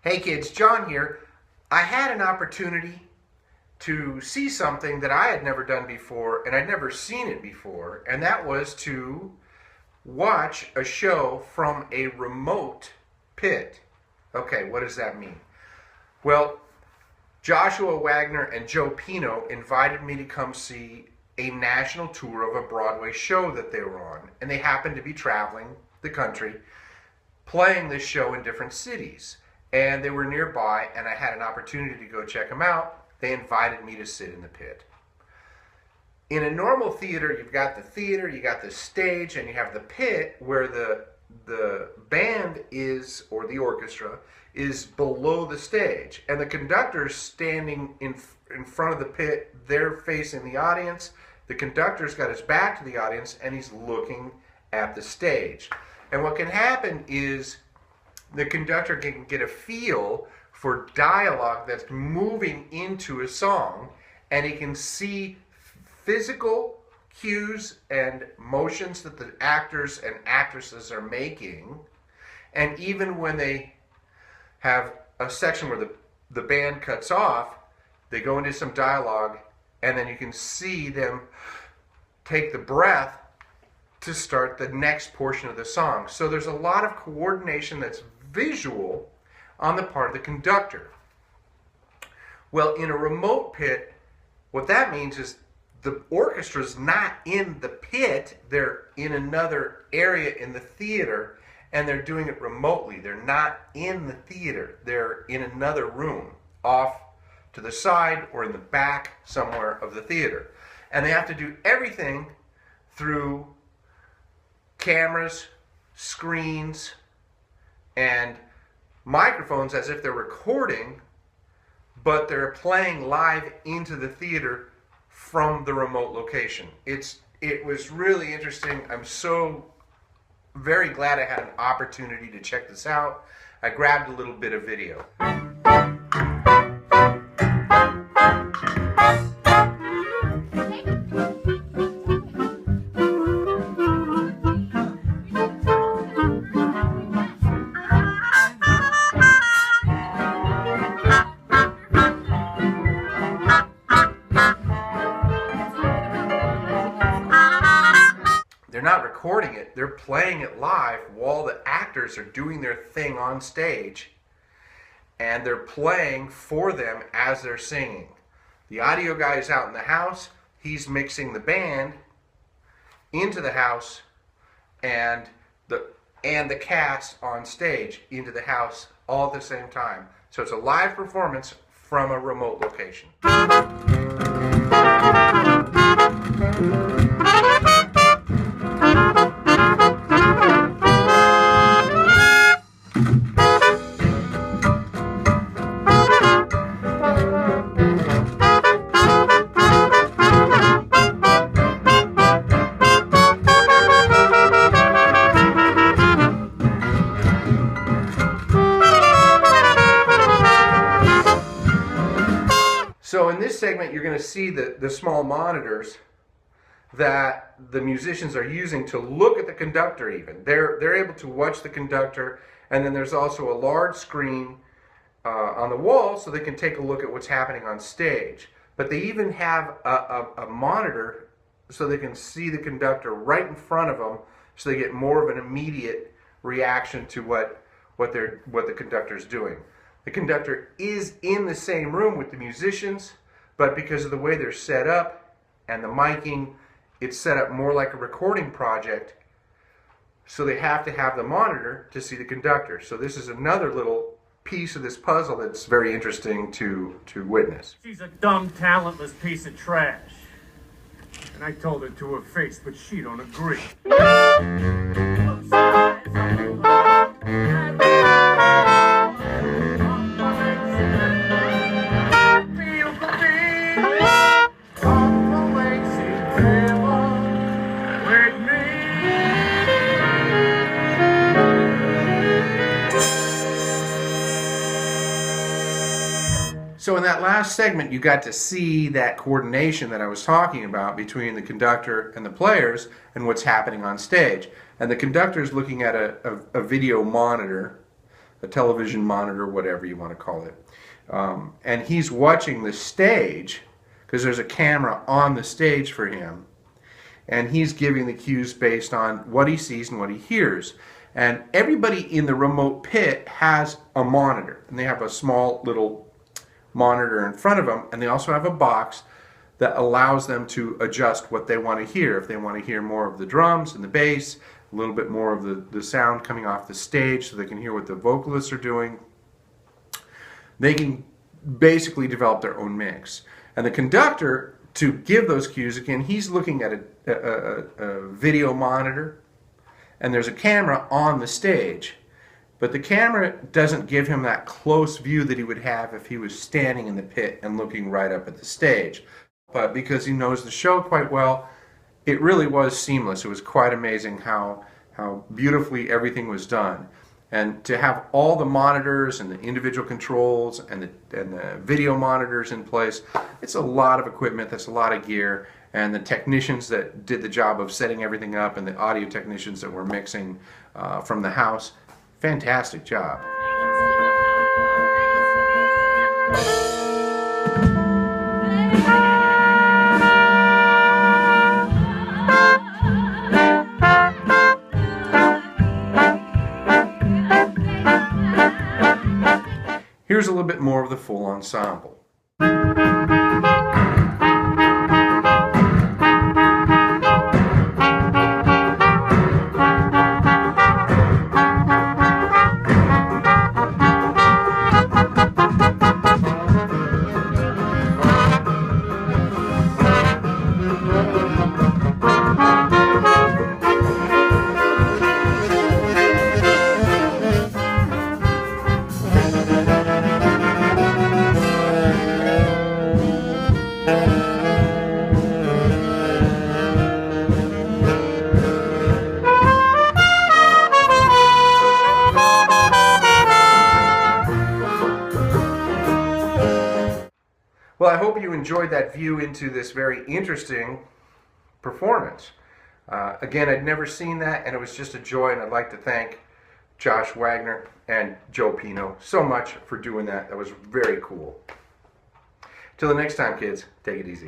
Hey kids, John here. I had an opportunity to see something that I had never done before, and I'd never seen it before, and that was to watch a show from a remote pit. Okay, what does that mean? Well, Joshua Wagner and Joe Pino invited me to come see a national tour of a Broadway show that they were on, and they happened to be traveling the country playing this show in different cities. And they were nearby, and I had an opportunity to go check them out. They invited me to sit in the pit. In a normal theater, you've got the theater, you got the stage, and you have the pit where the band is, or the orchestra, is below the stage. And the conductor's standing in front of the pit. They're facing the audience. The conductor's got his back to the audience, and he's looking at the stage. And what can happen is the conductor can get a feel for dialogue that's moving into a song, and he can see physical cues and motions that the actors and actresses are making. And even when they have a section where the band cuts off, they go into some dialogue, and then you can see them take the breath to start the next portion of the song. So there's a lot of coordination that's visual on the part of the conductor. Well, in a remote pit, what that means is the orchestra's not in the pit, they're in another area in the theater, and they're doing it remotely. They're not in the theater, they're in another room off to the side or in the back somewhere of the theater. And they have to do everything through cameras, screens, and microphones as if they're recording, but they're playing live into the theater from the remote location. It was really interesting. I'm so very glad I had an opportunity to check this out. I grabbed a little bit of video. They're not recording it, they're playing it live while the actors are doing their thing on stage, and they're playing for them as they're singing. The audio guy is out in the house, he's mixing the band into the house, and the cast on stage into the house all at the same time. So it's a live performance from a remote location. So in this segment, you're going to see the small monitors that the musicians are using to look at the conductor even. They're able to watch the conductor, and then there's also a large screen on the wall so they can take a look at what's happening on stage. But they even have a monitor so they can see the conductor right in front of them, so they get more of an immediate reaction to what the conductor's doing. The conductor is in the same room with the musicians, but because of the way they're set up and the miking, it's set up more like a recording project, so they have to have the monitor to see the conductor. So this is another little piece of this puzzle that's very interesting to witness. She's a dumb, talentless piece of trash. And I told her to her face, but she don't agree. So in that last segment, you got to see that coordination that I was talking about between the conductor and the players and what's happening on stage. And the conductor is looking at a video monitor a television monitor, whatever you want to call it. And he's watching the stage, because there's a camera on the stage for him, and he's giving the cues based on what he sees and what he hears. And everybody in the remote pit has a monitor, and they have a small little monitor in front of them, and they also have a box that allows them to adjust what they want to hear. If they want to hear more of the drums and the bass, a little bit more of the sound coming off the stage so they can hear what the vocalists are doing, they can basically develop their own mix. And the conductor, to give those cues, again, he's looking at a video monitor, and there's a camera on the stage, but the camera doesn't give him that close view that he would have if he was standing in the pit and looking right up at the stage. But because he knows the show quite well, it really was seamless. It was quite amazing how beautifully everything was done. And to have all the monitors and the individual controls and the video monitors in place, it's a lot of equipment, that's a lot of gear, and the technicians that did the job of setting everything up and the audio technicians that were mixing from the house, fantastic job. Here's a little bit more of the full ensemble. Well, I hope you enjoyed that view into this very interesting performance. Again, I'd never seen that, and it was just a joy, and I'd like to thank Josh Wagner and Joe Pino so much for doing that. That was very cool. Till the next time, kids, take it easy.